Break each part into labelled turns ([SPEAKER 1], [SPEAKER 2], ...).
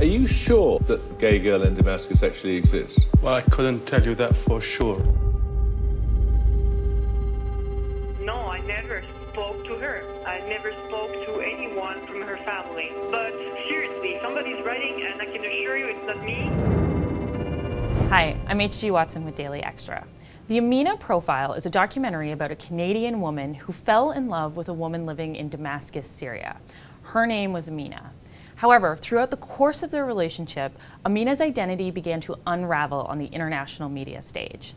[SPEAKER 1] Are you sure that the gay girl in Damascus actually exists?
[SPEAKER 2] Well, I couldn't tell you that for sure.
[SPEAKER 3] No, I never spoke to her. I never spoke to anyone from her family. But seriously, somebody's writing and I can assure you it's not me.
[SPEAKER 4] Hi, I'm H.G. Watson with Daily Xtra. The Amina Profile is a documentary about a Canadian woman who fell in love with a woman living in Damascus, Syria. Her name was Amina. However, throughout the course of their relationship, Amina's identity began to unravel on the international media stage.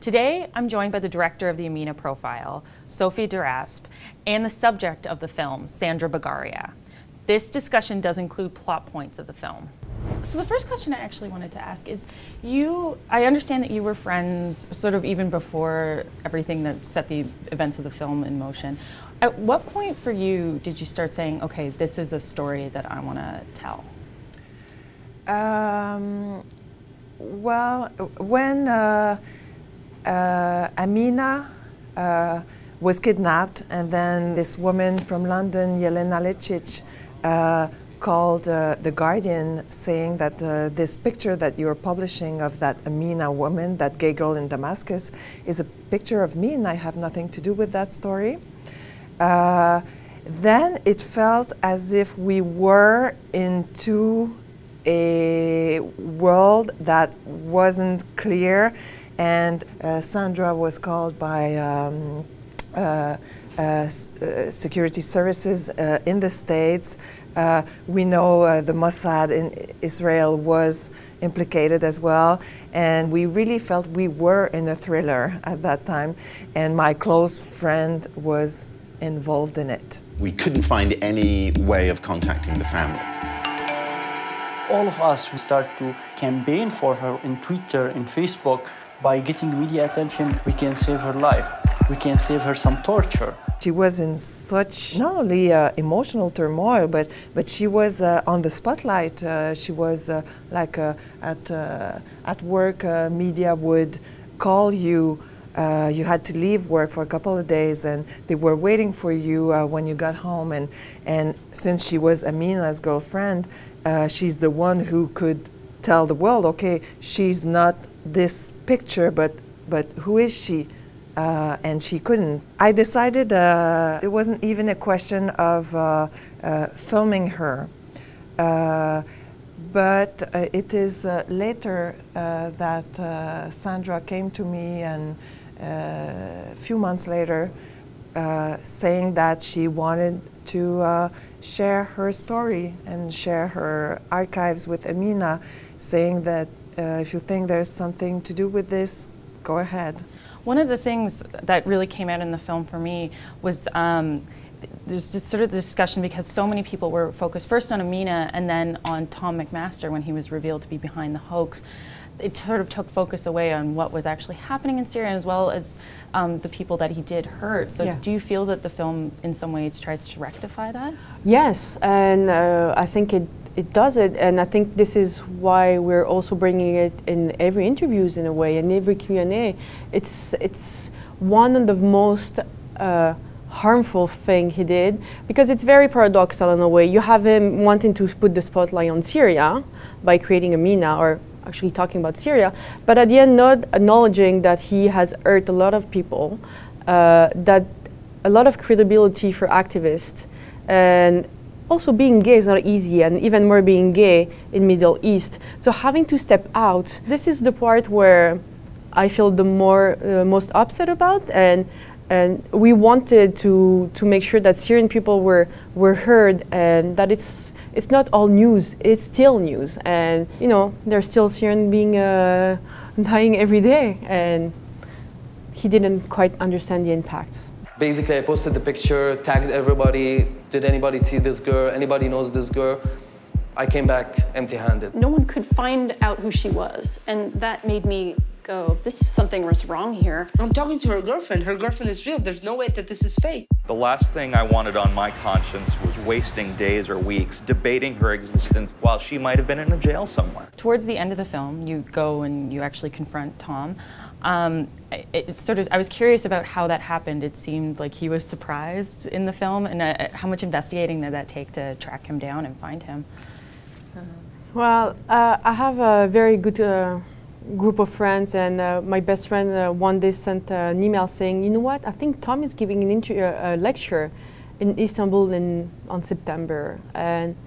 [SPEAKER 4] Today, I'm joined by the director of the Amina Profile, Sophie Deraspe, and the subject of the film, Sandra Bagaria. This discussion does include plot points of the film. So the first question I actually wanted to ask is, I understand that you were friends sort of even before everything that set the events of the film in motion. At what point for you did you start saying, okay, this is a story that I want to tell?
[SPEAKER 5] Well, when Amina was kidnapped, and then this woman from London, Jelena Licic, called The Guardian, saying that this picture that you're publishing of that Amina woman, that gay girl in Damascus, is a picture of me and I have nothing to do with that story. Then it felt as if we were into a world that wasn't clear, and Sandra was called by security services in the States. We know the Mossad in Israel was implicated as well, and we really felt we were in a thriller at that time, and my close friend was involved in it.
[SPEAKER 6] We couldn't find any way of contacting the family.
[SPEAKER 7] All of us start to campaign for her in Twitter, in Facebook. By getting media attention, we can save her life. We can save her some torture.
[SPEAKER 5] She was in such not only emotional turmoil, but she was on the spotlight. She was at work. Media would call you. You had to leave work for a couple of days, and they were waiting for you when you got home. And since she was Amina's girlfriend, she's the one who could tell the world, okay, she's not this picture, but who is she? And she couldn't. I decided it wasn't even a question of filming her, but it is later that Sandra came to me, and a few months later, saying that she wanted to share her story and share her archives with Amina, saying that if you think there's something to do with this, go ahead.
[SPEAKER 4] One of the things that really came out in the film for me was there's just sort of the discussion, because so many people were focused first on Amina and then on Tom McMaster when he was revealed to be behind the hoax. It sort of took focus away on what was actually happening in Syria, as well as the people that he did hurt. So do you feel that the film in some ways tries to rectify that?
[SPEAKER 8] Yes, and I think it does it, and I think this is why we're also bringing it in every interviews in a way, and every Q&A. It's one of the most harmful thing he did, because it's very paradoxical in a way. You have him wanting to put the spotlight on Syria by creating Amina, or actually talking about Syria, but at the end not acknowledging that he has hurt a lot of people, that a lot of credibility for activists, and also being gay is not easy, and even more being gay in Middle East. So having to step out, this is the part where I feel the most upset about, and we wanted to make sure that Syrian people were heard, and that it's not all news, it's still news, and you know, there's still Syrian being dying every day, and he didn't quite understand the impact.
[SPEAKER 9] Basically, I posted the picture, tagged everybody. Did anybody see this girl? Anybody knows this girl? I came back empty-handed.
[SPEAKER 10] No one could find out who she was, and that made me go, this is something was wrong here.
[SPEAKER 11] I'm talking to her girlfriend. Her girlfriend is real. There's no way that this is fake.
[SPEAKER 12] The last thing I wanted on my conscience was wasting days or weeks debating her existence while she might have been in a jail somewhere.
[SPEAKER 4] Towards the end of the film, you go and you actually confront Tom. I was curious about how that happened. It seemed like he was surprised in the film, and how much investigating did that take to track him down and find him?
[SPEAKER 8] Well, I have a very good group of friends, and my best friend one day sent an email saying, you know what, I think Tom is giving a lecture in Istanbul on September. And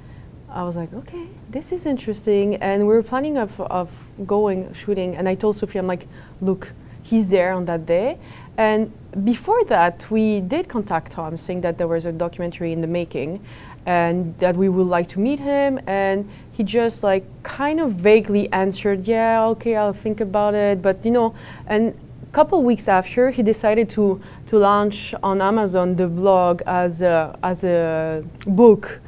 [SPEAKER 8] I was like, okay, this is interesting. And we were planning of going shooting, and I told Sophie, I'm like, look, he's there on that day. And before that, we did contact Tom saying that there was a documentary in the making and that we would like to meet him. And he just like kind of vaguely answered, yeah, okay, I'll think about it. But you know, and a couple weeks after, he decided to launch on Amazon the blog as a book.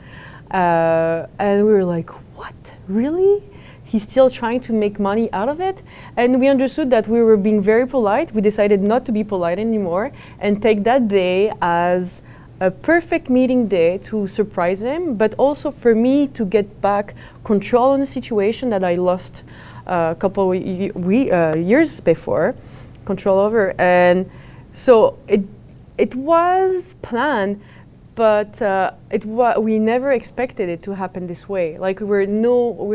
[SPEAKER 8] And we were like, what, really? He's still trying to make money out of it? And we understood that we were being very polite. We decided not to be polite anymore and take that day as a perfect meeting day to surprise him, but also for me to get back control on the situation that I lost a couple years before, control over. And so it was planned, but we never expected it to happen this way. Like we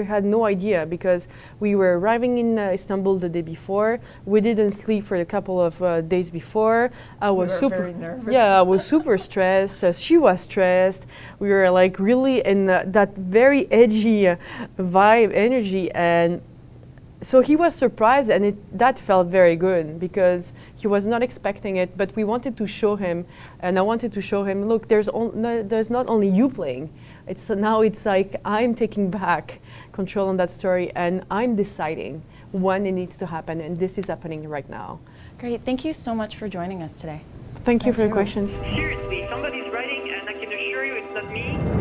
[SPEAKER 8] had no idea, because we were arriving in Istanbul the day before. We didn't sleep for a couple of days before. I was super nervous. Yeah, I was super stressed. She was stressed. We were like really in that very edgy vibe, energy, and so he was surprised, and that felt very good because he was not expecting it. But we wanted to show him, and I wanted to show him, look, there's not only you playing. Now it's like I'm taking back control on that story, and I'm deciding when it needs to happen, and this is happening right now.
[SPEAKER 4] Great, thank you so much for joining us today.
[SPEAKER 8] Thank you for your questions.
[SPEAKER 3] Seriously, somebody's writing, and I can assure you it's not me.